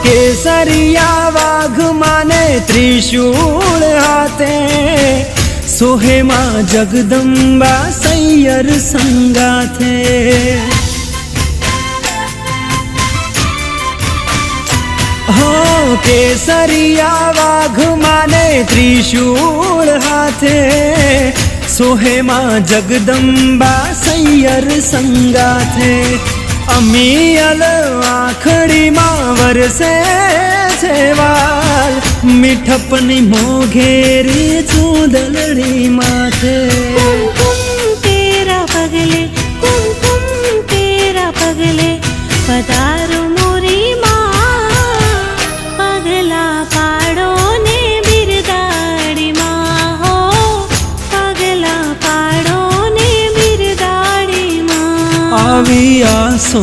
केसरिया वाघ माने त्रिशूल हाथे सोहे मां जगदंबा सैयर संगाथे। हो केसरिया वाघ माने त्रिशूल हाथे सोहे मां जगदंबा सैयर संगाथे। अमीयल आखड़ी मां वरसे छे वाल मीठपनी मोघेरी चूदलड़ी माथे। कुमकुम तेरा पगले पधारो मोरी माँ पगला पाड़ो ने बिरदाड़ी माँ हो पगला पाड़ो ने बिरदाड़ी माँ। आवी आसो